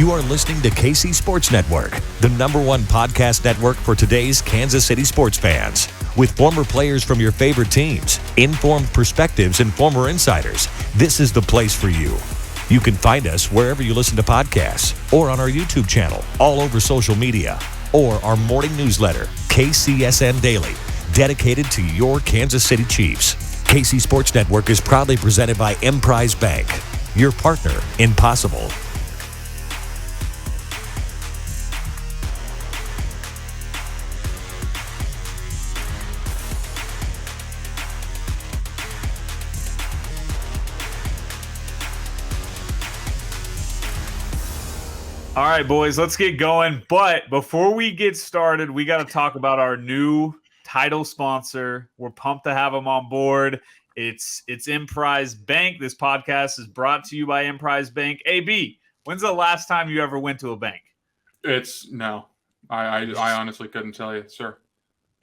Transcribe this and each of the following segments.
You are listening to KC Sports Network, the #1 podcast network for today's Kansas City sports fans. With former players from your favorite teams, informed perspectives, and former insiders, this is the place for you. You can find us wherever you listen to podcasts or on our YouTube channel, all over social media, or our morning newsletter, KCSN Daily, dedicated to your Kansas City Chiefs. KC Sports Network is proudly presented by Emprise Bank, your partner in possible. All right, boys, let's get going. But before we get started, we got to talk about our new title sponsor. We're pumped to have them on board. It's Emprise Bank. This podcast is brought to you by Emprise Bank. AB, when's the last time you ever went to a bank? No. I honestly couldn't tell you, sir.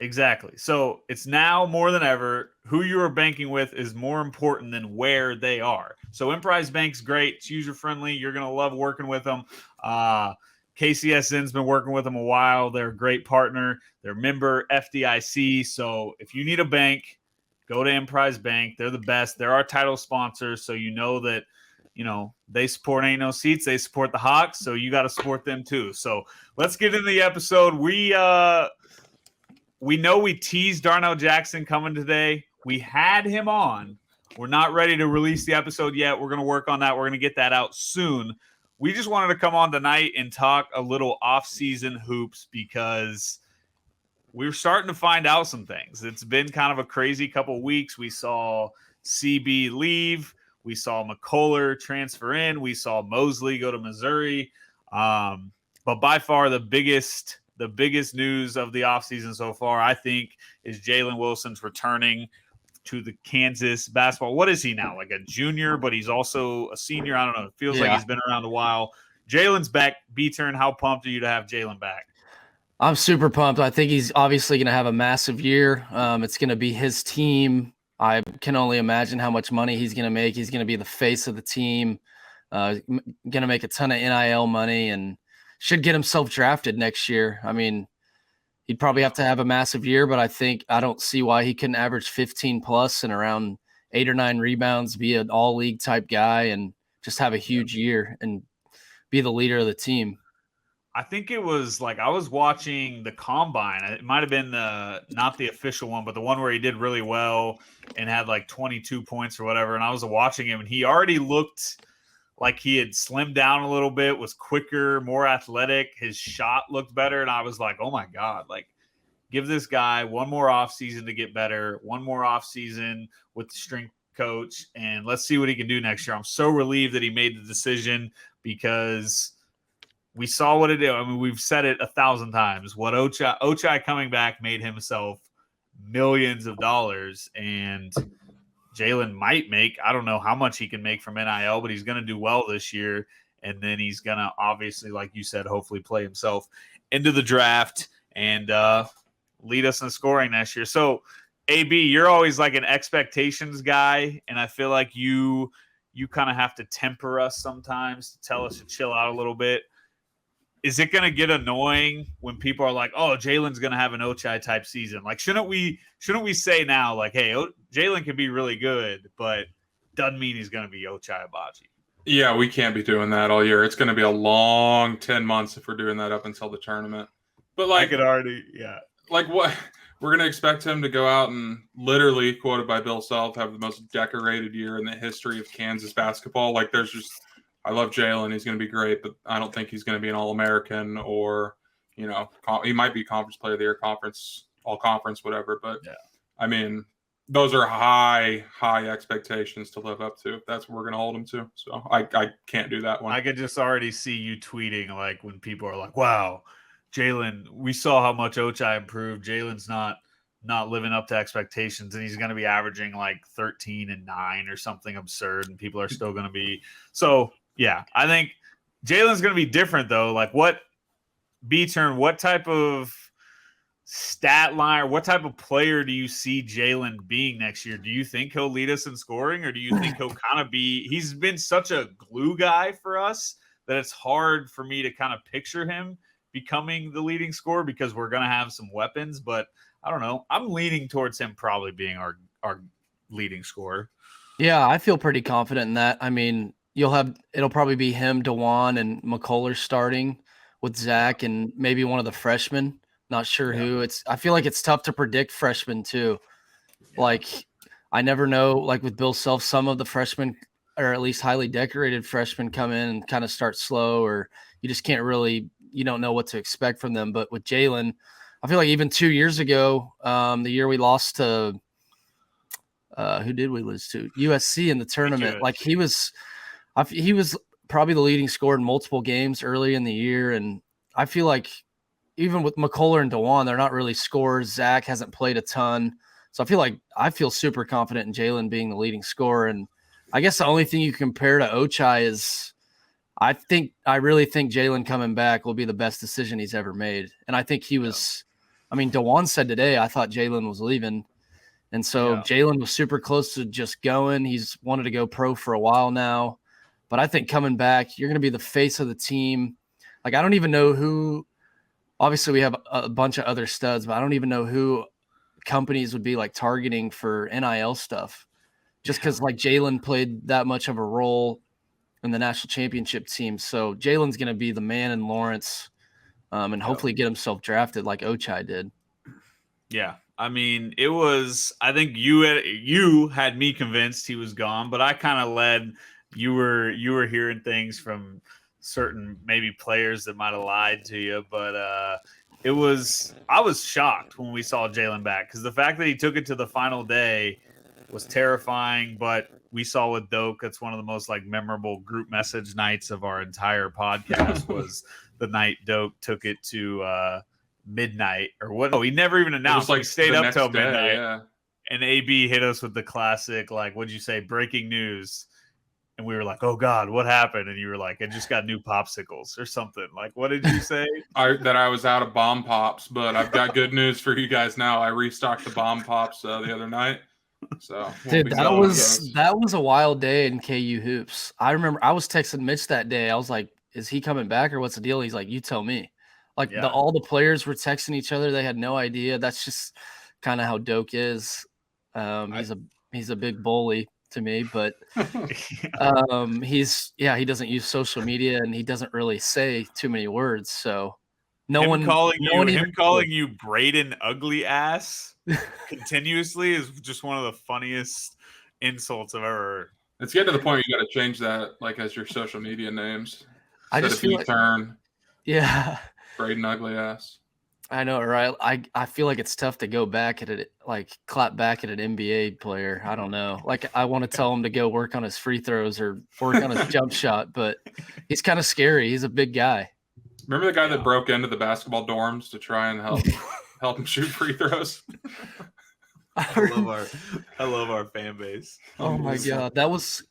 Exactly. So it's now more than ever. Who you are banking with is more important than where they are. So Emprise Bank's great. It's user-friendly. You're going to love working with them. KCSN's been working with them a while. They're a great partner. They're member FDIC. So if you need a bank, go to Emprise Bank. They're the best. They're our title sponsors. So you know that, they support Ain't No Seats. They support the Hawks. So you got to support them too. So let's get into the episode. We know we teased Darnell Jackson coming today. We had him on. We're not ready to release the episode yet. We're going to work on that. We're going to get that out soon. We just wanted to come on tonight and talk a little off-season hoops because we're starting to find out some things. It's been kind of a crazy couple of weeks. We saw CB leave. We saw McCullar transfer in. We saw Mosley go to Missouri. But by far the biggest news of the offseason so far, I think, is Jalen Wilson's returning to the Kansas basketball. What is he now? Like a junior, but he's also a senior. I don't know. It feels like he's been around a while. Jalen's back. B-Turn, how pumped are you to have Jalen back? I'm super pumped. I think he's obviously going to have a massive year. It's going to be his team. I can only imagine how much money he's going to make. He's going to be the face of the team, going to make a ton of NIL money, and should get himself drafted next year. I mean, he'd probably have to have a massive year, but I don't see why he couldn't average 15 plus and around 8 or 9 rebounds, be an all league type guy, and just have a huge year and be the leader of the team. I think it was like I was watching the combine. It might have been not the official one, but the one where he did really well and had like 22 points or whatever. And I was watching him, and he already looked like he had slimmed down a little bit, was quicker, more athletic. His shot looked better. And I was like, oh my God, like give this guy one more offseason to get better, one more offseason with the strength coach, and let's see what he can do next year. I'm so relieved that he made the decision because we saw what it did. I mean, we've said it 1,000 times. What Ochai coming back made himself millions of dollars, and Jalen might make, I don't know how much he can make from NIL, but he's going to do well this year. And then he's going to obviously, like you said, hopefully play himself into the draft and lead us in scoring next year. So, AB, you're always like an expectations guy, and I feel like you kind of have to temper us sometimes to tell us to chill out a little bit. Is it going to get annoying when people are like, oh, Jalen's going to have an Ochai type season? Like, shouldn't we say now, like, hey, Jalen can be really good, but doesn't mean he's going to be Ochai Abaji? Yeah, we can't be doing that all year. It's going to be a long 10 months if we're doing that up until the tournament. But like, I could already, yeah. Like what? We're going to expect him to go out and literally, quoted by Bill Self, have the most decorated year in the history of Kansas basketball. Like there's just, I love Jalen. He's going to be great, but I don't think he's going to be an All-American or, he might be Conference Player of the Year, All-Conference, whatever. But, yeah. I mean, those are high expectations to live up to. That's what we're going to hold him to. So I can't do that one. I could just already see you tweeting, like, when people are like, wow, Jalen, we saw how much Ochai improved. Jalen's not living up to expectations, and he's going to be averaging like 13 and 9 or something absurd, and people are still going to be – so – yeah, I think Jalen's going to be different, though. Like, what type of stat line or what type of player do you see Jalen being next year? Do you think he'll lead us in scoring, or do you think he'll kind of be – he's been such a glue guy for us that it's hard for me to kind of picture him becoming the leading scorer because we're going to have some weapons. But I don't know. I'm leaning towards him probably being our leading scorer. Yeah, I feel pretty confident in that. I mean, it'll probably be him, DeJuan, and McCullar starting with Zach and maybe one of the freshmen. Not sure who. I feel like it's tough to predict freshmen too. Yeah. Like, I never know, like with Bill Self, some of the freshmen, or at least highly decorated freshmen, come in and kind of start slow, or you just can't really, you don't know what to expect from them. But with Jalen, I feel like even 2 years ago, the year we lost to who did we lose to? USC in the tournament. Like he was probably the leading scorer in multiple games early in the year. And I feel like even with McCullar and DeJuan, they're not really scorers. Zach hasn't played a ton. So I feel super confident in Jalen being the leading scorer. And I guess the only thing you compare to Ochai is I really think Jalen coming back will be the best decision he's ever made. And I think DeJuan said today, I thought Jalen was leaving. And so Jalen was super close to just going. He's wanted to go pro for a while now. But I think coming back, you're going to be the face of the team. Like, I don't even know who – obviously we have a bunch of other studs, but I don't even know who companies would be, like, targeting for NIL stuff. Just because, like, Jalen played that much of a role in the national championship team. So Jalen's going to be the man in Lawrence and hopefully get himself drafted like Ochai did. Yeah. I mean, it was. I think you had me convinced he was gone, but I kind of led. You were hearing things from certain maybe players that might have lied to you, but it was. I was shocked when we saw Jalen back because the fact that he took it to the final day was terrifying. But we saw with Doak, it's one of the most like memorable group message nights of our entire podcast was the night Doak took it to. Midnight or what? Oh, he never even announced. Like, he stayed up till midnight, and AB hit us with the classic, like, what'd you say? Breaking news, and we were like, "Oh God, what happened?" And you were like, "I just got new popsicles or something." Like, what did you say? That I was out of bomb pops, but I've got good news for you guys now. I restocked the bomb pops the other night. So, dude, that was a wild day in KU hoops. I remember I was texting Mitch that day. I was like, "Is he coming back or what's the deal?" He's like, "You tell me." Like all the players were texting each other. They had no idea. That's just kind of how Doak is. He's a big bully to me, but he doesn't use social media and he doesn't really say too many words. So him calling you Braiden ugly ass continuously is just one of the funniest insults I've ever heard. It's getting to the point you got to change that like as your social media names. I just feel turn. Yeah. Braiden ugly ass. I know, right? I feel like it's tough to go back at it, like clap back at an NBA player. I don't know. Like I want to tell him to go work on his free throws or work on his jump shot, but he's kind of scary. He's a big guy. Remember the guy that broke into the basketball dorms to try and help him shoot free throws? I love our fan base. Oh my God. That was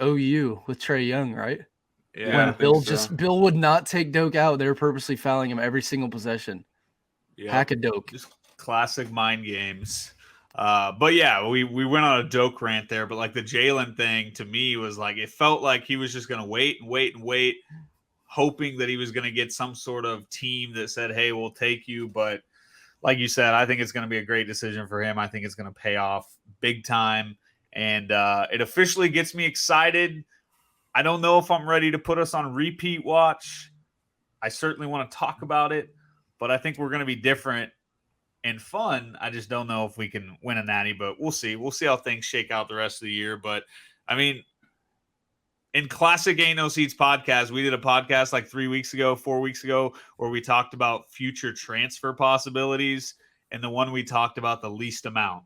OU with Trae Young, right? Yeah, when Bill would not take Doak out, they were purposely fouling him every single possession. Yeah, hack a Doak. Just classic mind games. But yeah, we went on a Doak rant there. But like the Jalen thing to me was like it felt like he was just gonna wait, hoping that he was gonna get some sort of team that said, "Hey, we'll take you." But like you said, I think it's gonna be a great decision for him. I think it's gonna pay off big time, and it officially gets me excited. I don't know if I'm ready to put us on repeat watch. I certainly want to talk about it, but I think we're going to be different and fun. I just don't know if we can win a natty, but we'll see. We'll see how things shake out the rest of the year. But, I mean, in classic Ain't No Seats podcast, we did a podcast like 4 weeks ago, where we talked about future transfer possibilities. And the one we talked about the least amount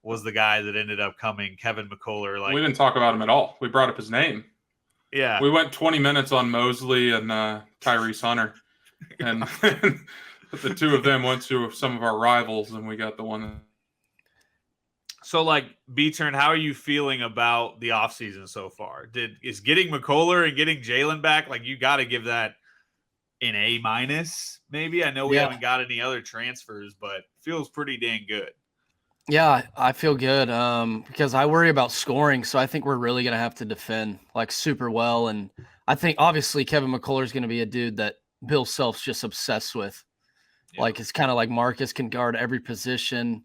was the guy that ended up coming, Kevin McCullar. Like, we didn't talk about him at all. We brought up his name. Yeah. We went 20 minutes on Mosley and Tyrese Hunter. And the two of them went to some of our rivals, and we got the one. So, like, B-Turn, how are you feeling about the offseason so far? Is getting McCullar and getting Jalen back, like, you got to give that an A-, maybe? I know we haven't got any other transfers, but feels pretty dang good. Yeah, I feel good because I worry about scoring. So I think we're really going to have to defend like super well. And I think obviously Kevin McCullar is going to be a dude that Bill Self's just obsessed with. Yeah. Like, it's kind of like Marcus can guard every position.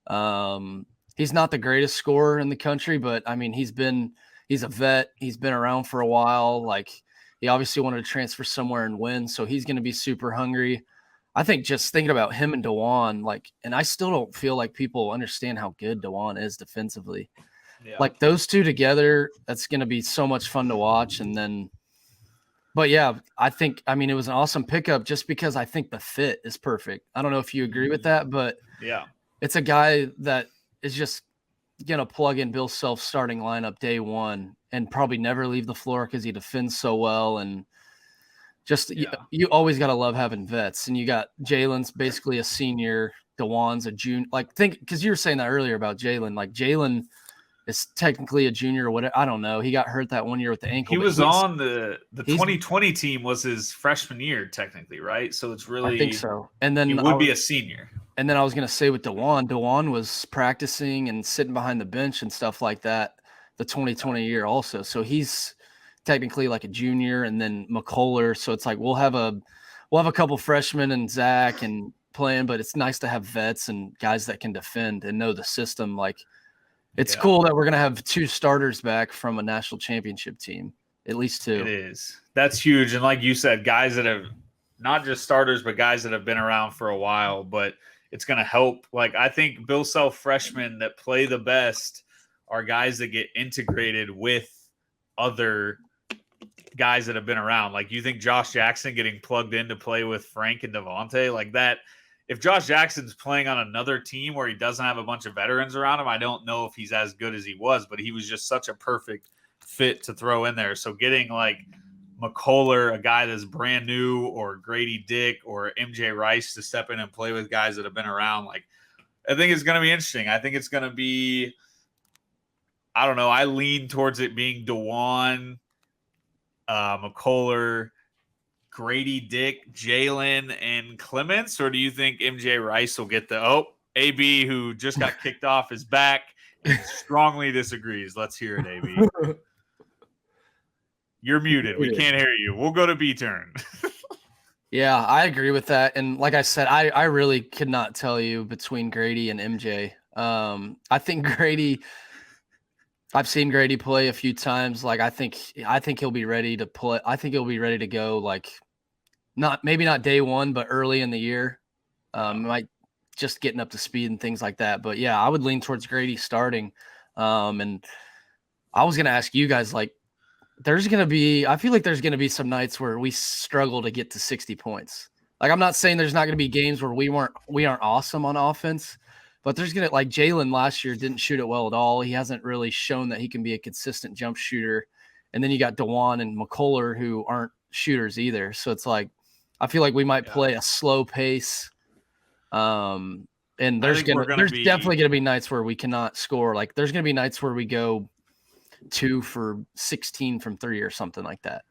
He's not the greatest scorer in the country, but I mean, he's a vet. He's been around for a while. Like, he obviously wanted to transfer somewhere and win, so he's going to be super hungry. I think just thinking about him and DeJuan, like, and I still don't feel like people understand how good DeJuan is defensively. Yeah. Like, those two together, that's going to be so much fun to watch. And then, but yeah, I mean, it was an awesome pickup just because I think the fit is perfect. I don't know if you agree with that, but yeah, it's a guy that is just going to plug in Bill Self's starting lineup day one and probably never leave the floor because he defends so well. And just, you always got to love having vets. And you got Jalen's basically a senior, DeJuan's a junior. Like, because you were saying that earlier about Jalen. Like, Jalen is technically a junior or whatever. I don't know. He got hurt that one year with the ankle. He was on the 2020 team was his freshman year technically, right? So it's really, I think so. And then he would be a senior. And then I was going to say with DeJuan was practicing and sitting behind the bench and stuff like that the 2020 year also. So he's technically like a junior, and then McCullar. So it's like we'll have a couple freshmen and Zach and playing, but it's nice to have vets and guys that can defend and know the system. Like, it's cool that we're going to have 2 starters back from a national championship team, at least 2. It is. That's huge. And like you said, guys that have not just starters, but guys that have been around for a while, but it's going to help. Like, I think Bill Self freshmen that play the best are guys that get integrated with other guys that have been around. Like, you think Josh Jackson getting plugged in to play with Frank and Devontae like that? If Josh Jackson's playing on another team where he doesn't have a bunch of veterans around him, I don't know if he's as good as he was, but he was just such a perfect fit to throw in there. So getting like McCullar, a guy that's brand new, or Grady Dick or MJ Rice to step in and play with guys that have been around, like, I think it's going to be interesting. I think it's going to be, I don't know, I lean towards it being DeJuan, McCullar, Grady Dick, Jalen, and Clements, or do you think MJ Rice will get the AB, who just got kicked off, is back and strongly disagrees? Let's hear it, AB. You're muted. We can't hear you. We'll go to B turn. Yeah, I agree with that. And like I said, I really could not tell you between Grady and MJ. I think Grady, I've seen Grady play a few times. Like, I think he'll be ready to play. I think he'll be ready to go, like, maybe not day one, but early in the year. Might just getting up to speed and things like that. But yeah, I would lean towards Grady starting. And I was going to ask you guys, like, I feel like there's going to be some nights where we struggle to get to 60 points. Like, I'm not saying there's not going to be games where we aren't awesome on offense, but there's going to, like, Jalen last year didn't shoot it well at all. He hasn't really shown that he can be a consistent jump shooter. And then you got DeJuan and McCullar, who aren't shooters either. So it's like, I feel like we might play a slow pace. And there's definitely going to be nights where we cannot score. Like, there's going to be nights where we go 2 for 16 from 3 or something like that.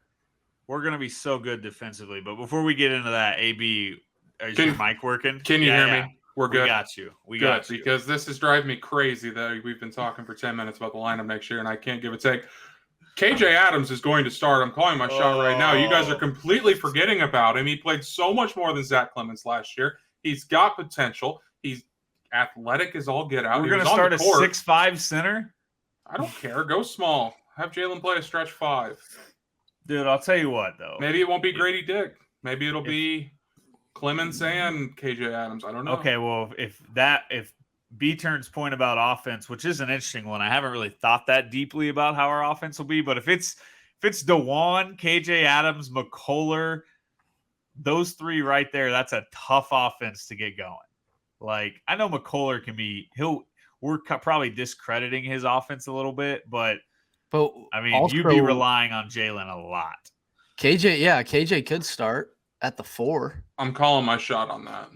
We're going to be so good defensively. But before we get into that, AB, is your mic working? Can you hear me? We're good. We got you. We got you. Because this is driving me crazy that we've been talking for 10 minutes about the lineup next year, and I can't give a take. KJ Adams is going to start. I'm calling my shot right now. You guys are completely forgetting about him. He played so much more than Zach Clements last year. He's got potential. He's athletic as all get out. We're going to start a 6'5" center? I don't care. Go small. Have Jalen play a stretch 5. Dude, I'll tell you what, though. Maybe it won't be Grady Dick. Maybe it'll be Clements and KJ Adams. I don't know. Okay, well, if B-Turn's point about offense, which is an interesting one, I haven't really thought that deeply about how our offense will be, but if it's DeJuan, KJ Adams, McCullar, those 3 right there, that's a tough offense to get going. Like, I know McCullar can be we're probably discrediting his offense a little bit, but I mean, also, you'd be relying on Jalen a lot. KJ could start at the 4. I'm calling my shot on that.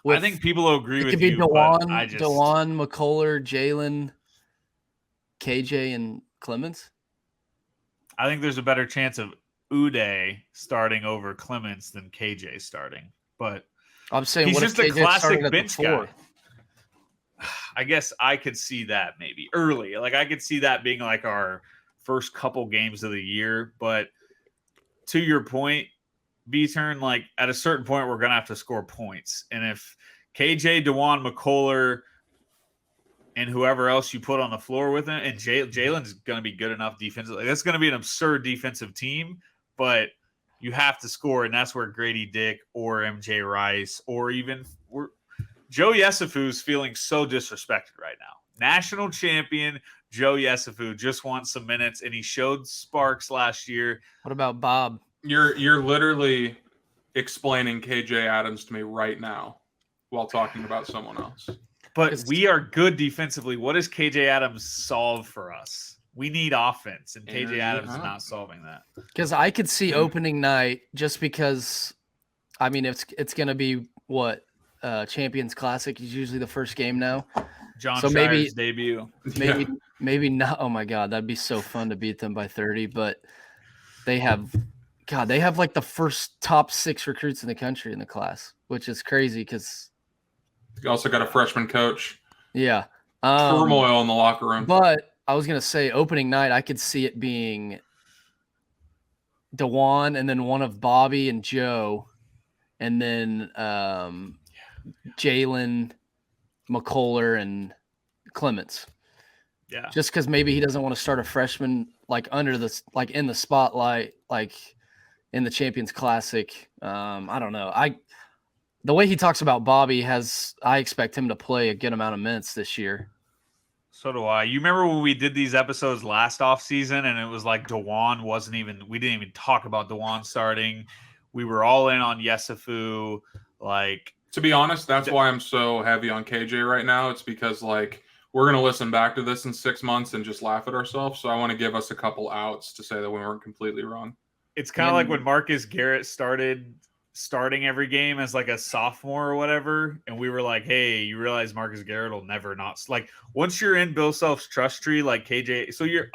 I think people will agree with you. It could be DeJuan, McCullar, Jalen, KJ, and Clements. I think there's a better chance of Uday starting over Clements than KJ starting. But I'm saying he's just a classic bench guy. 4? I guess I could see that maybe early. Like, I could see that being like our first couple games of the year. But to your point, B-Turn, like at a certain point, we're going to have to score points. And if KJ, DeJuan, McCullar, and whoever else you put on the floor with him, and Jalen's going to be good enough defensively. That's going to be an absurd defensive team, but you have to score, and that's where Grady Dick or MJ Rice or even Joe Yesufu's feeling so disrespected right now. National champion Joe Yesufu just wants some minutes, and he showed sparks last year. What about Bob? You're literally explaining KJ Adams to me right now while talking about someone else. But we are good defensively. What does KJ Adams solve for us? We need offense, and KJ Adams is not solving that. Because I could see opening night just because, I mean, it's going to be what Champions Classic is usually the first game now. John Shire's debut. Maybe not. Oh my God, that'd be so fun to beat them by 30. But they have like the first top 6 recruits in the country in the class, which is crazy because. You also got a freshman coach. Yeah. Turmoil in the locker room. But I was going to say opening night, I could see it being DeJuan and then one of Bobby and Joe and then Jalen, McCullar, and Clements. Yeah. Just because maybe he doesn't want to start a freshman like under the like in the spotlight, like in the Champions Classic. I don't know. The way he talks about Bobby I expect him to play a good amount of minutes this year. So do I. You remember when we did these episodes last offseason and it was like DeJuan we didn't even talk about DeJuan starting. We were all in on Yesufu. Like, to be honest, that's why I'm so heavy on KJ right now. It's because like we're going to listen back to this in 6 months and just laugh at ourselves. So I want to give us a couple outs to say that we weren't completely wrong. It's kind of like when Marcus Garrett starting every game as like a sophomore or whatever, and we were like, hey, you realize Marcus Garrett will never not like once you're in Bill Self's trust tree like KJ, so you're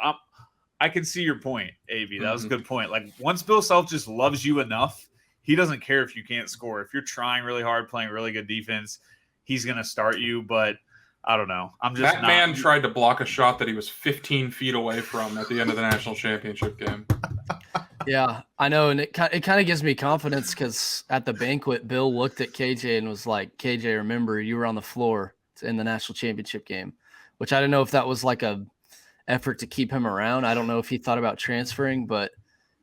I can see your point, AB. That was a good point. Like once Bill Self just loves you enough, he doesn't care if you can't score. If you're trying really hard, playing really good defense, he's gonna start you. But I don't know. That man tried to block a shot that he was 15 feet away from at the end of the national championship game. Yeah, I know, and it kind of gives me confidence because at the banquet, Bill looked at KJ and was like, "KJ, remember you were on the floor in the national championship game," which I don't know if that was like a effort to keep him around. I don't know if he thought about transferring, but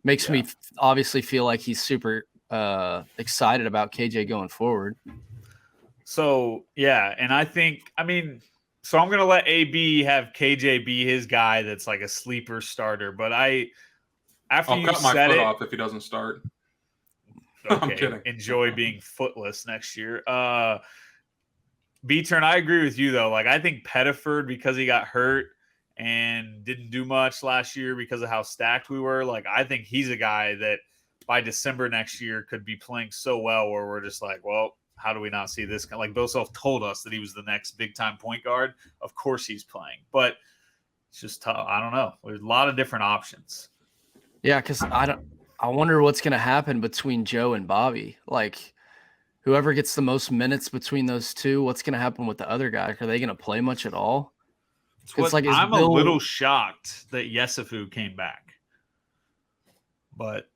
makes me obviously feel like he's super excited about KJ going forward. So yeah, and so I'm gonna let AB have KJ be his guy that's like a sleeper starter, but I'll cut my foot off if he doesn't start. Okay, I'm kidding. Enjoy being footless next year. B-Turn, I agree with you, though. Like, I think Pettiford, because he got hurt and didn't do much last year because of how stacked we were, like, I think he's a guy that by December next year could be playing so well where we're just like, well, how do we not see this? Like, Bill Self told us that he was the next big-time point guard. Of course he's playing. But it's just tough. I don't know. There's a lot of different options. Yeah, because I wonder what's going to happen between Joe and Bobby. Like, whoever gets the most minutes between those two, what's going to happen with the other guy? Are they going to play much at all? I'm a little shocked that Yesufu came back. But,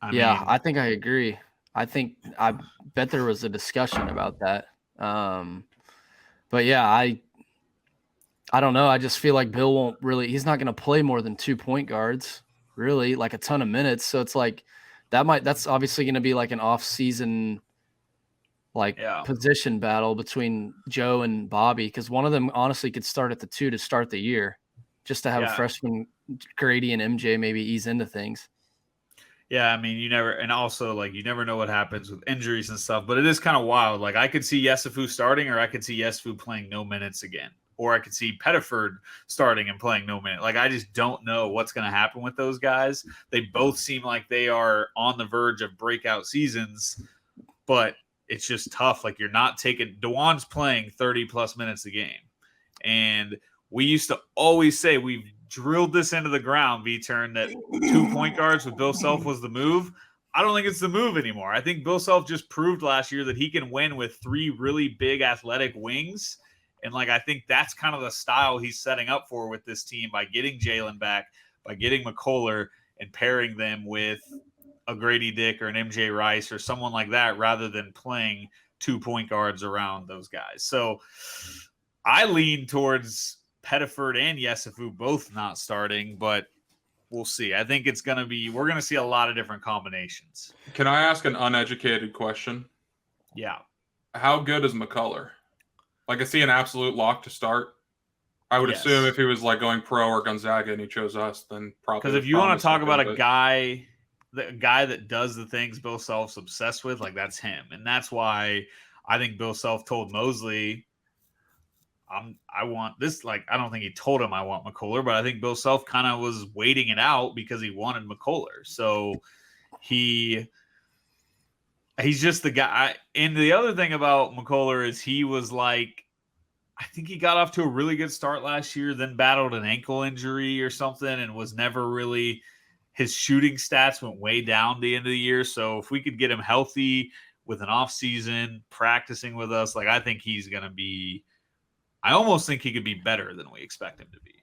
I think I agree. I bet there was a discussion about that. But, yeah, I don't know. I just feel like Bill he's not going to play more than 2 point guards. Really, like a ton of minutes. So it's like that's obviously going to be like an off-season position battle between Joe and Bobby because one of them honestly could start at the 2 to start the year just to have a freshman Grady and MJ maybe ease into things. Yeah, I mean, you never know what happens with injuries and stuff, but it is kind of wild. Like I could see Yesufu starting or I could see Yesufu playing no minutes again. Or I could see Pettiford starting and playing no minute. Like, I just don't know what's going to happen with those guys. They both seem like they are on the verge of breakout seasons, but it's just tough. Like, you're not taking – DeJuan's playing 30-plus minutes a game. And we used to always say we've drilled this into the ground, V-Turn, that 2 point guards with Bill Self was the move. I don't think it's the move anymore. I think Bill Self just proved last year that he can win with 3 really big athletic wings. And, I think that's kind of the style he's setting up for with this team by getting Jalen back, by getting McCullar and pairing them with a Grady Dick or an MJ Rice or someone like that rather than playing 2 point guards around those guys. So I lean towards Pettiford and Yesufu both not starting, but we'll see. I think we're going to see a lot of different combinations. Can I ask an uneducated question? Yeah. How good is McCullar? Like, is he an absolute lock to start? I would assume if he was like going pro or Gonzaga and he chose us, then probably. Because if you want to talk about a guy that does the things Bill Self's obsessed with, like that's him. And that's why I think Bill Self told Mosley, I want this. Like, I don't think he told him I want McCullar, but I think Bill Self kind of was waiting it out because he wanted McCullar. So he's just the guy. And the other thing about McCullar is he was like, I think he got off to a really good start last year, then battled an ankle injury or something and was never really – his shooting stats went way down the end of the year. So if we could get him healthy with an off season, practicing with us, like I think he's going to be – I almost think he could be better than we expect him to be.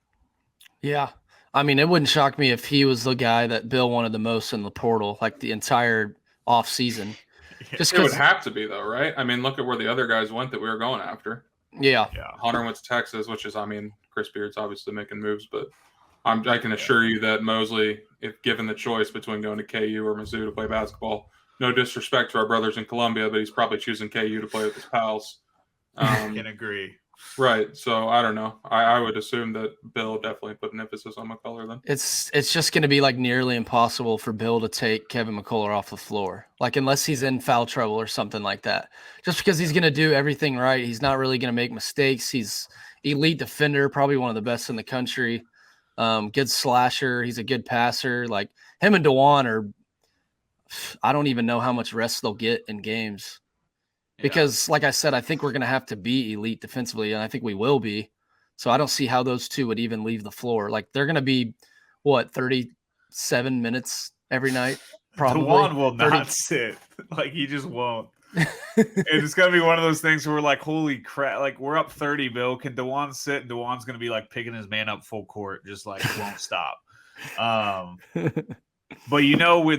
Yeah. I mean, it wouldn't shock me if he was the guy that Bill wanted the most in the portal, like the entire off season. Just it would have to be, though, right? I mean, look at where the other guys went that we were going after. Yeah. Hunter went to Texas, which is, I mean, Chris Beard's obviously making moves, but I can assure you that Mosley, if given the choice between going to KU or Mizzou to play basketball, no disrespect to our brothers in Columbia, but he's probably choosing KU to play with his pals. Can agree. Right. So I don't know. I would assume that Bill definitely put an emphasis on McCullar then. It's just going to be like nearly impossible for Bill to take Kevin McCullar off the floor, like unless he's in foul trouble or something like that. Just because he's going to do everything right, he's not really going to make mistakes. He's elite defender, probably one of the best in the country. Good slasher. He's a good passer. Like him and DeJuan are. I don't even know how much rest they'll get in games. Because, like I said, I think we're going to have to be elite defensively, and I think we will be. So I don't see how those two would even leave the floor. Like, they're going to be, 37 minutes every night? Probably. DeJuan will not sit. Like, he just won't. It's going to be one of those things where we're like, holy crap. Like, we're up 30, Bill. Can DeJuan sit? And DeJuan's going to be, like, picking his man up full court, just, like, won't stop. But,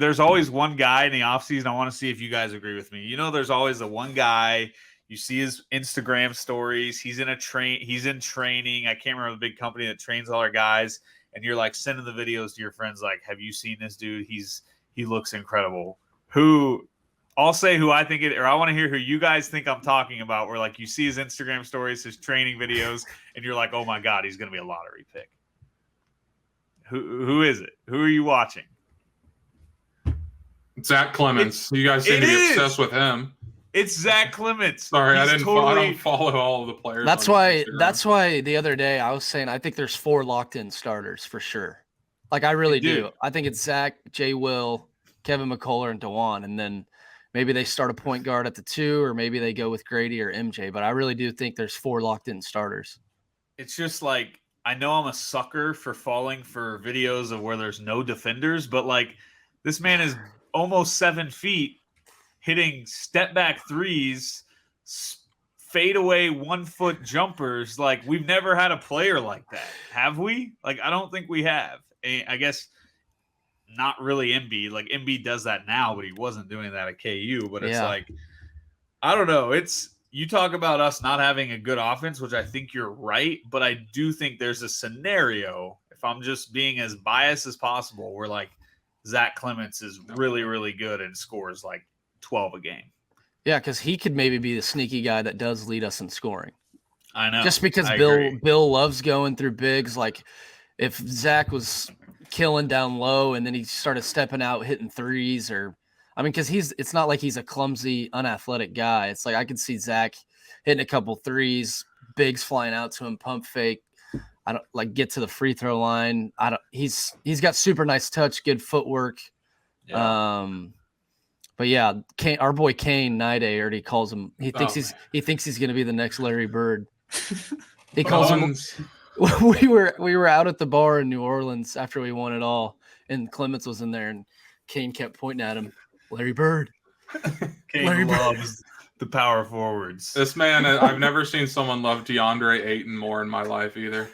there's always one guy in the offseason. I want to see if you guys agree with me. There's always the one guy. You see his Instagram stories. He's in training. I can't remember the big company that trains all our guys. And you're, like, sending the videos to your friends, like, have you seen this dude? He looks incredible. I'll say who I think it – or I want to hear who you guys think I'm talking about, where, like, you see his Instagram stories, his training videos, and you're like, oh, my God, he's going to be a lottery pick. Who is it? Who are you watching? Zach Clemens. You guys seem to be obsessed with him. It's Zach Clemens. Sorry, I don't follow all of the players. That's why the other day I was saying I think there's 4 locked-in starters for sure. Like I really do. I think it's Zach, Jay Will, Kevin McCullar, and DeJuan, and then maybe they start a point guard at the 2, or maybe they go with Grady or MJ. But I really do think there's 4 locked-in starters. It's just like I know I'm a sucker for falling for videos of where there's no defenders, but like this man is almost 7 feet, hitting step back threes, fade away 1-foot jumpers. Like we've never had a player like that, have we? Like I don't think we have. I guess not really Embiid. Like Embiid does that now, but he wasn't doing that at KU. But it's like I don't know. You talk about us not having a good offense, which I think you're right, but I do think there's a scenario, if I'm just being as biased as possible, where like Zach Clemens is really, really good and scores like 12 a game. Yeah, because he could maybe be the sneaky guy that does lead us in scoring. I know. Just because Bill loves going through bigs. Like if Zach was killing down low and then he started stepping out, hitting threes, because it's not like he's a clumsy, unathletic guy. It's like I could see Zach hitting a couple threes, bigs flying out to him, pump fake. I don't like get to the free throw line. He's got super nice touch, good footwork. Yeah. But yeah, our boy Kane Nide already calls him. He thinks he's going to be the next Larry Bird. He calls him. We were out at the bar in New Orleans after we won it all, and Clemens was in there, and Kane kept pointing at him, Larry Bird. Kane loves the power forwards. This man, I've never seen someone love DeAndre Ayton more in my life either.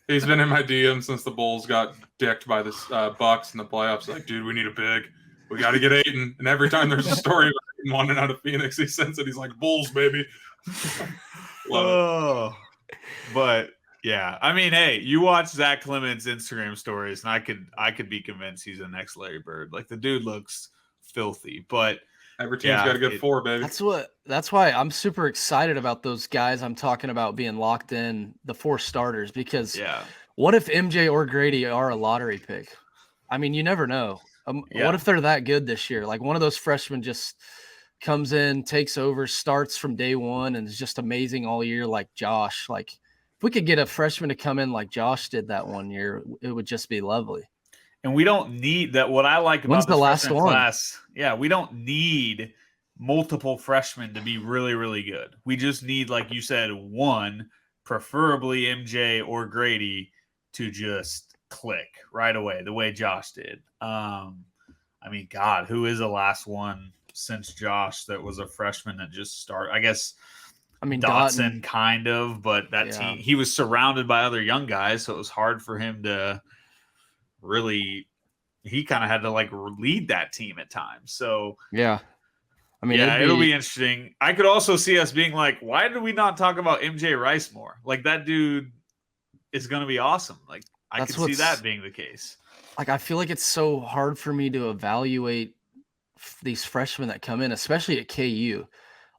He's been in my DM since the Bulls got dicked by the Bucks in the playoffs. Like, dude, we need a big. We got to get Ayton. And every time there's a story about Ayton wanting out of Phoenix, he sends it. He's like, Bulls, baby. Oh, but yeah, I mean, hey, you watch Zach Clemens' Instagram stories, and I could be convinced he's the next Larry Bird. Like the dude looks filthy, but every team's got a good 4, baby. That's why I'm super excited about those guys I'm talking about being locked in, the 4 starters, because what if MJ or Grady are a lottery pick? I mean, you never know. What if they're that good this year? Like one of those freshmen just comes in, takes over, starts from day one, and is just amazing all year, like Josh. Like if we could get a freshman to come in like Josh did that one year, it would just be lovely. And we don't need that. What I like about this freshman class, we don't need multiple freshmen to be really, really good. We just need, like you said, one, preferably MJ or Grady, to just click right away, the way Josh did. I mean, God, who is the last one since Josh that was a freshman that just started? I guess Dotson kind of, but that team, he was surrounded by other young guys, so it was hard for him to really, he kind of had to like lead that team at times. So I mean, it'll be interesting. I could also see us being like, why did we not talk about MJ Rice more? Like that dude is going to be awesome. Like I could see that being the case. Like I feel like it's so hard for me to evaluate these freshmen that come in, especially at KU.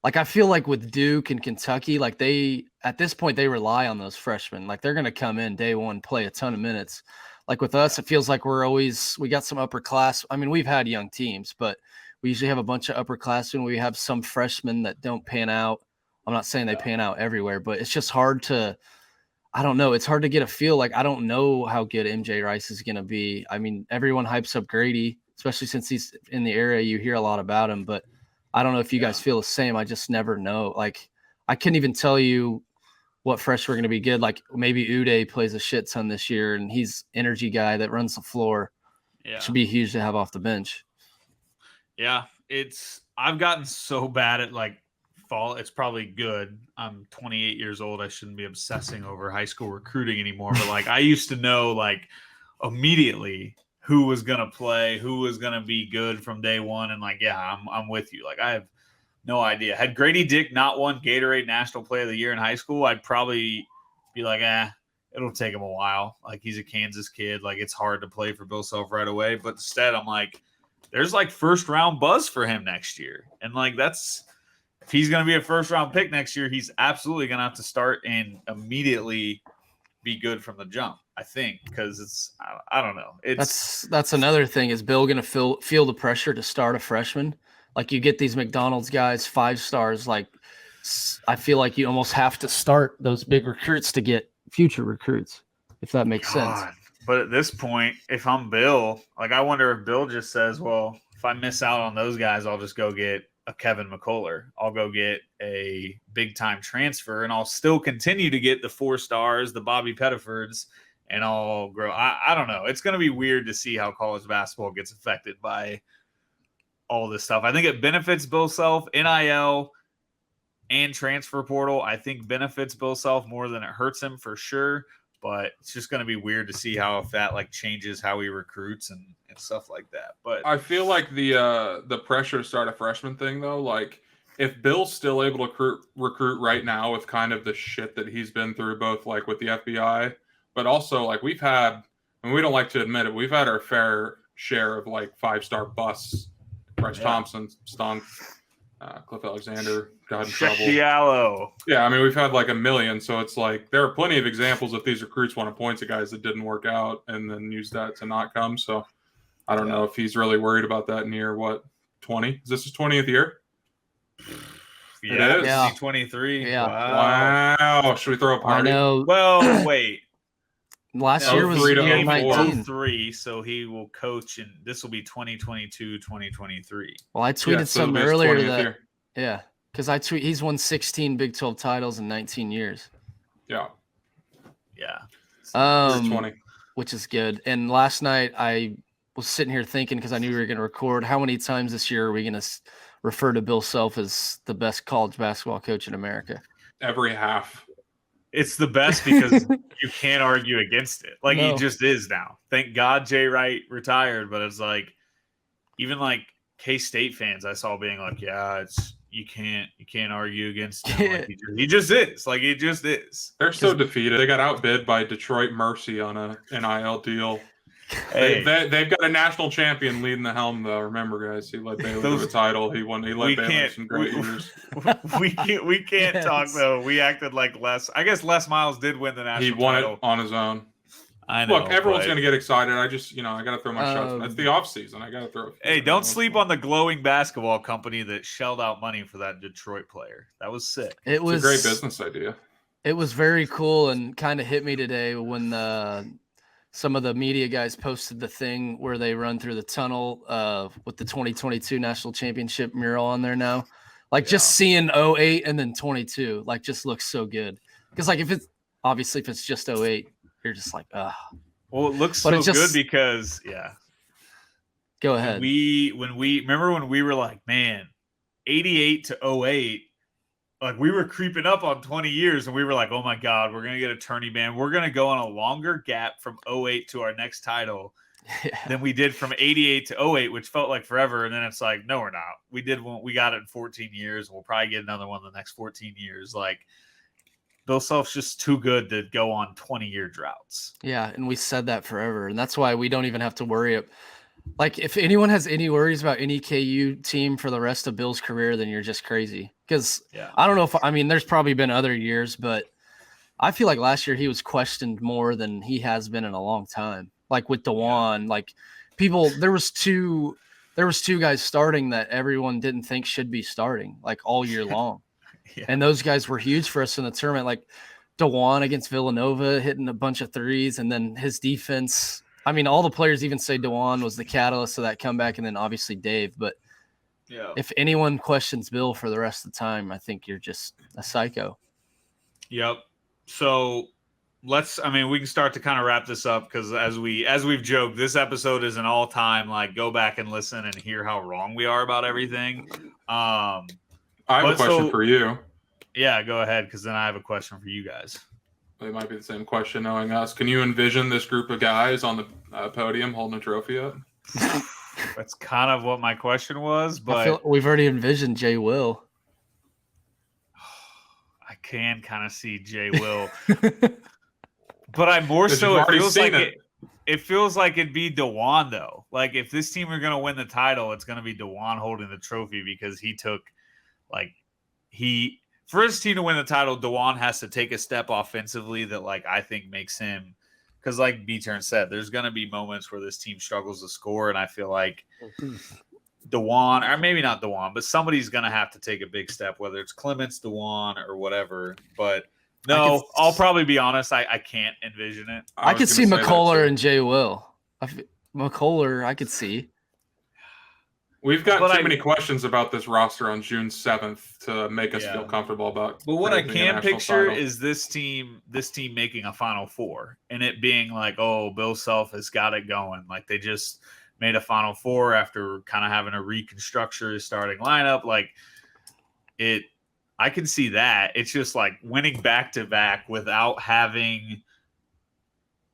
Like I feel like with Duke and Kentucky, like at this point they rely on those freshmen. Like they're going to come in day one, play a ton of minutes. Like with us, it feels like we got some upper class. I mean, we've had young teams, but we usually have a bunch of upperclassmen. We have some freshmen that don't pan out. I'm not saying they pan out everywhere, but it's just hard to, I don't know. It's hard to get a feel. Like, I don't know how good MJ Rice is going to be. I mean, everyone hypes up Grady, especially since he's in the area. You hear a lot about him, but I don't know if you guys feel the same. I just never know. Like, I couldn't even tell you what freshmen are going to be good. Like, maybe Uday plays a shit ton this year, and he's energy guy that runs the floor. Yeah. Should be huge to have off the bench. Yeah, I've gotten so bad at like fall. It's probably good. I'm 28 years old. I shouldn't be obsessing over high school recruiting anymore. But like I used to know like immediately who was gonna play, who was gonna be good from day one, and like I'm with you. Like I have no idea. Had Grady Dick not won Gatorade National Player of the Year in high school, I'd probably be like, it'll take him a while. Like he's a Kansas kid. Like it's hard to play for Bill Self right away. But instead, I'm like, there's like first round buzz for him next year. And like if he's going to be a first round pick next year, he's absolutely going to have to start and immediately be good from the jump, I think, because I don't know. That's another thing. Is Bill going to feel the pressure to start a freshman? Like you get these McDonald's guys, 5 stars. Like I feel like you almost have to start those big recruits to get future recruits, if that makes sense. But at this point, if I'm Bill, like I wonder if Bill just says, well, if I miss out on those guys, I'll just go get a Kevin McCullar. I'll go get a big-time transfer, and I'll still continue to get the 4 stars, the Bobby Pettifords, and I'll grow. I don't know. It's going to be weird to see how college basketball gets affected by all this stuff. I think it benefits Bill Self, NIL, and transfer portal. I think benefits Bill Self more than it hurts him for sure. But it's just going to be weird to see if that like changes how he recruits and stuff like that. But I feel like the pressure to start a freshman thing though, like if Bill's still able to recruit right now with kind of the shit that he's been through, both like with the FBI, but also like we've had, and we don't like to admit it, we've had our fair share of like 5-star busts. Bryce Thompson stunk. Cliff Alexander got in trouble. Diallo. Yeah, I mean, we've had like a million. So it's like there are plenty of examples if these recruits want to point to guys that didn't work out and then use that to not come. So I don't know if he's really worried about that in year, 20? Is this his 20th year? Yeah, it is. 23. Yeah. Wow. Should we throw a party? I know. Well, wait. Last year was 2023, so he will coach, and this will be 2022, 2023. Well, I tweeted something earlier that because he's won 16 Big 12 titles in 19 years. Yeah. 20. Which is good. And last night I was sitting here thinking, because I knew we were going to record, how many times this year are we going to refer to Bill Self as the best college basketball coach in America? Every half. It's the best because you can't argue against it. Like he just is now. Thank God Jay Wright retired, but it's like even like K-State fans I saw being like, yeah, you can't argue against him. Like, he just is. Like, he just is. They're so defeated. They got outbid by Detroit Mercy on a NIL deal. Hey, they've got a national champion leading the helm, though. Remember, guys, he led Baylor to the title. He led Baylor some great years. We can't talk though. We acted like I guess Les Miles did win the national title. He won it on his own. I know. Look, everyone's going to get excited. I just, I got to throw my shots. It's the off season. I got to throw. Hey, don't sleep on the glowing basketball company that shelled out money for that Detroit player. That was sick. It's a great business idea. It was very cool and kind of hit me today when some of the media guys posted the thing where they run through the tunnel with the 2022 national championship mural on there now. Like just seeing 08 and then 22, like just looks so good. Because like if it's just 08, you're just like, ugh. Well, it looks so good because Go ahead. When we were like, man, 88 to 08, like we were creeping up on 20 years and we were like, oh my God, we're going to get a tourney ban. We're going to go on a longer gap from 08 to our next title than we did from 88 to 08, which felt like forever. And then it's like, no, we're not. We got it in 14 years. We'll probably get another one in the next 14 years. Like, Bill Self's just too good to go on 20-year droughts. Yeah, and we said that forever. And that's why we don't even have to worry. Like, if anyone has any worries about any KU team for the rest of Bill's career, then you're just crazy. Because I don't know there's probably been other years, but I feel like last year he was questioned more than he has been in a long time. Like with DeJuan, like there was two guys starting that everyone didn't think should be starting like all year long. And those guys were huge for us in the tournament. Like DeJuan against Villanova hitting a bunch of threes, and then his defense. I mean, all the players even say DeJuan was the catalyst of that comeback, and then obviously Dave. But if anyone questions Bill for the rest of the time, I think you're just a psycho. Yep. So we can start to kind of wrap this up because as we've joked, this episode is an all-time, like, go back and listen and hear how wrong we are about everything. I have a question for you. Yeah, go ahead, because then I have a question for you guys. It might be the same question knowing us. Can you envision this group of guys on the podium holding a trophy up? That's kind of what my question was, but I feel we've already envisioned Jay Will. I can kind of see Jay Will. But I more so it feels like it'd be DeJuan though. Like if this team are going to win the title, it's going to be DeJuan holding the trophy because he took for his team to win the title, DeJuan has to take a step offensively that like I think makes him, because like B-Turn said, there's going to be moments where this team struggles to score, and I feel like DeJuan, or maybe not DeJuan, but somebody's going to have to take a big step, whether it's Clements, DeJuan, or whatever. But no, I'll probably be honest, I can't envision it. I could see McCullar and Jay Will. McCullar, I could see. We've got too many questions about this roster on June 7th to make us feel comfortable about. But what I can picture is this team making a Final Four and it being like, oh, Bill Self has got it going. Like they just made a Final Four after kind of having a reconstruction starting lineup. Like I can see that. It's just like winning back to back without having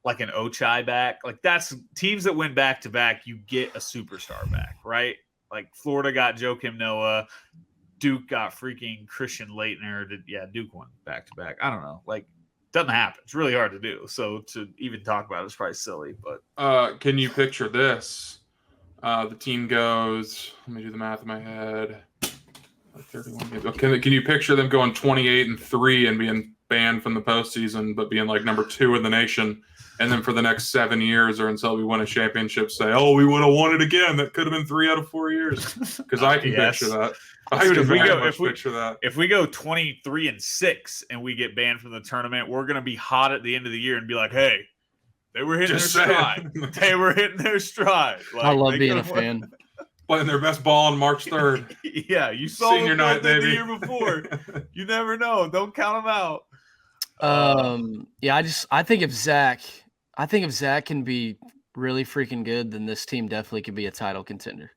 like an Ochai back. Like that's teams that win back to back, you get a superstar back, right? Like Florida got Joakim Noah, Duke got freaking Christian Laettner. Duke won back to back. I don't know. Like, doesn't happen. It's really hard to do. So to even talk about it is probably silly. But can you picture this? The team goes. Let me do the math in my head. 31 games. Can you picture them going 28-3 and being banned from the postseason, but being like number 2 in the nation? And then for the next 7 years or until we win a championship, say, oh, we would have won it again. That could have been 3 out of 4 years. Because I can picture that. If we go 23-6 and we get banned from the tournament, we're going to be hot at the end of the year and be like, hey, they were hitting their stride. They were hitting their stride. Like, I love being a fan. Playing their best ball on March 3rd. Yeah, you saw Senior night, baby. The year before. You never know. Don't count them out. I think if Zach can be really freaking good, then this team definitely could be a title contender.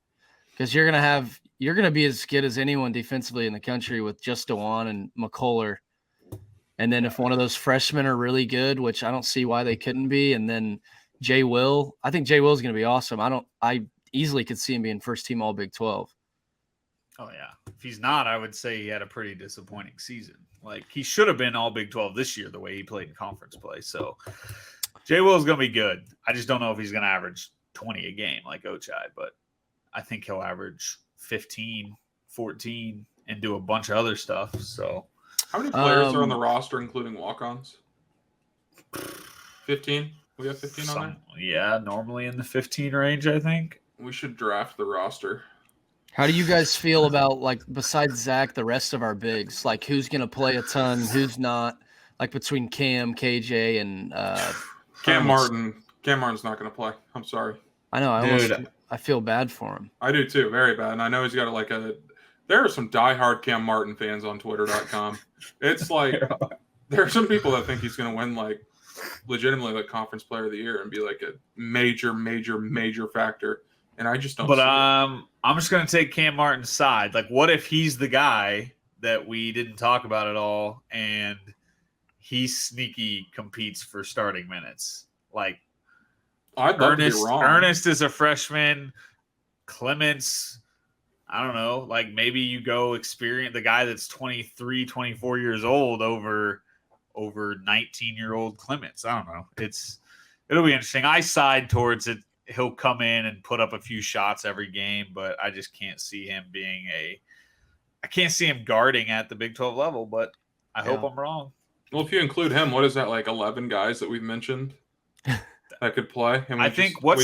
Because you're gonna be as good as anyone defensively in the country with just DeJuan and McCullar. And then if one of those freshmen are really good, which I don't see why they couldn't be, and then Jay Will, I think Jay Will is gonna be awesome. easily could see him being first team All Big 12. Oh yeah. If he's not, I would say he had a pretty disappointing season. Like he should have been All Big 12 this year the way he played in conference play. So Jay Will is going to be good. I just don't know if he's going to average 20 a game like Ochai, but I think he'll average 15, 14, and do a bunch of other stuff. So how many players are on the roster, including walk-ons? 15? We have 15 on there? Yeah, normally in the 15 range, I think. We should draft the roster. How do you guys feel about, like, besides Zach, the rest of our bigs? Like, who's going to play a ton, who's not? Like, between Cam, KJ, and Cam Martin. Cam Martin's not going to play. I'm sorry. I know. I feel bad for him. I do too. Very bad. And I know he's got there are some diehard Cam Martin fans on Twitter.com. It's like there are some people that think he's going to win like legitimately like conference player of the year and be like a major, major, major factor. And I just don't. But I'm just going to take Cam Martin's side. Like, what if he's the guy that we didn't talk about at all, and he sneaky competes for starting minutes? Like, I'd love to be wrong. Ernest is a freshman. Clements, I don't know. Like, maybe you go experience the guy that's 23, 24 years old over 19-year-old Clements. I don't know. It'll be interesting. I side towards it. He'll come in and put up a few shots every game, but I just can't see him I can't see him guarding at the Big 12 level, but I hope I'm wrong. Well, if you include him, what is that, like 11 guys that we've mentioned that could play? And we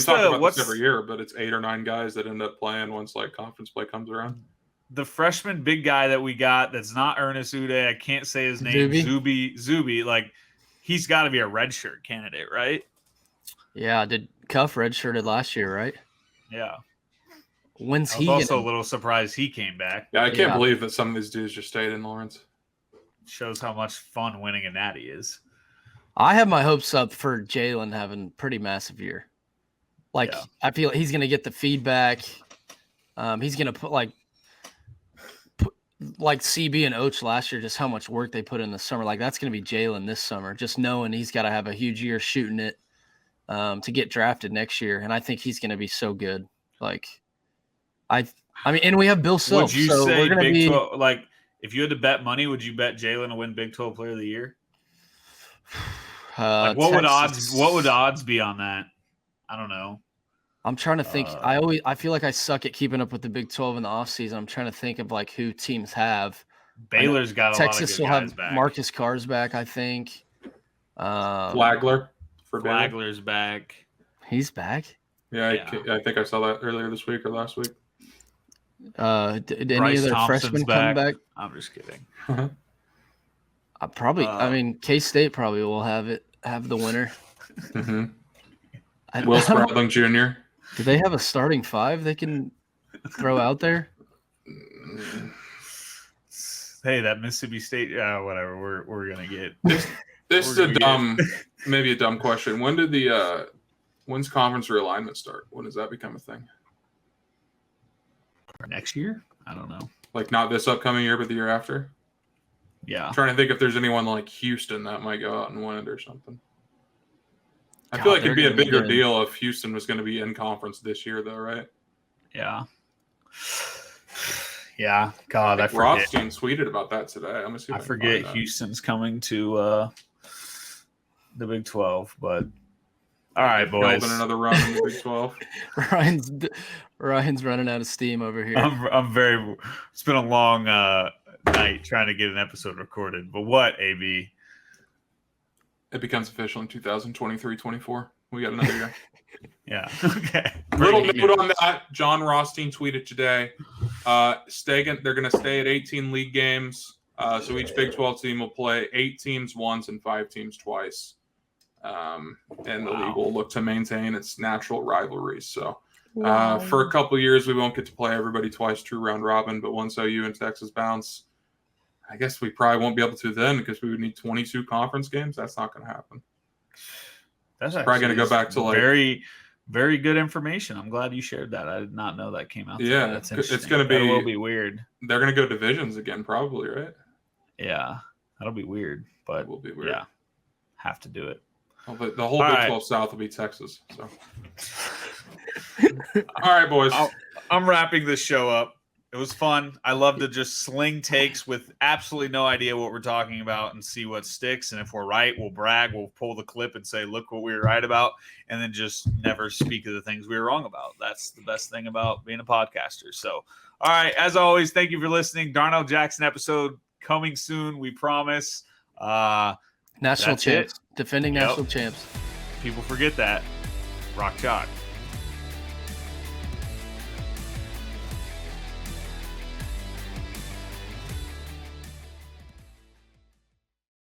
talk about this every year, but it's 8 or 9 guys that end up playing once like conference play comes around. The freshman big guy that we got that's not Ernest Uday, I can't say his name, Zuby, like he's got to be a redshirt candidate, right? Yeah, did Cuff redshirted last year, right? Yeah. When's he? I was also a little surprised he came back. Yeah, I can't believe that some of these dudes just stayed in Lawrence. Shows how much fun winning a natty is. I have my hopes up for Jalen having a pretty massive year. Like, I feel like he's going to get the feedback. He's going to put like CB and Oach last year, just how much work they put in the summer. Like, that's going to be Jalen this summer, just knowing he's got to have a huge year shooting it to get drafted next year. And I think he's going to be so good. Like, I mean, and we have Bill Self. Would you say Big 12, like, if you had to bet money, would you bet Jalen to win Big 12 Player of the Year? Like what would odds be on that? I don't know. I'm trying to think. I feel like I suck at keeping up with the Big 12 in the offseason. I'm trying to think of like who teams have. Baylor's got a Texas lot of good guys will have back. Marcus Carr's back, I think. Flagler for Baylor. Flagler's back. He's back. Yeah. I think I saw that earlier this week or last week. Did any of their freshmen come back? I'm just kidding. I mean, K-State probably will have the winner. Mm-hmm. Will Spradling Jr. Do they have a starting 5 they can throw out there? Hey, that Mississippi State, whatever. We're gonna get. This is maybe a dumb question. When's conference realignment start? When does that become a thing? Next year? I don't know. Like not this upcoming year, but the year after? Yeah. I'm trying to think if there's anyone like Houston that might go out and win it or something. I feel like it'd be a bigger deal if Houston was going to be in conference this year, though, right? Yeah. Yeah. God, I forget. Rothstein tweeted about that today. I forget Houston's coming to the Big 12, but all right, boys. Building another run in the Big 12. Ryan's running out of steam over here. It's been a long night trying to get an episode recorded. But what, AB? It becomes official in 2023-24. We got another year. Yeah. Okay. Little note on that. John Rothstein tweeted today. They're going to stay at 18 league games. So each Big 12 team will play 8 teams once and 5 teams twice. And the league will look to maintain its natural rivalries. So for a couple years, we won't get to play everybody twice, true round robin. But once OU and Texas bounce, I guess we probably won't be able to then because we would need 22 conference games. That's not going to happen. That's probably going to go back to like very, very good information. I'm glad you shared that. I did not know that came out. Yeah, that's interesting. It's going to be. That will be weird. They're going to go divisions again, probably, right? Yeah, that'll be weird, but it will be weird. Yeah, have to do it. Well, but the whole Big 12 South will be Texas. So All right, boys. I'm wrapping this show up. It was fun. I love to just sling takes with absolutely no idea what we're talking about and see what sticks. And if we're right, we'll brag. We'll pull the clip and say, look what we were right about. And then just never speak of the things we were wrong about. That's the best thing about being a podcaster. So, all right. As always, thank you for listening. Darnell Jackson episode coming soon. We promise. National champs. Defending national champs. People forget that. Rock Chalk.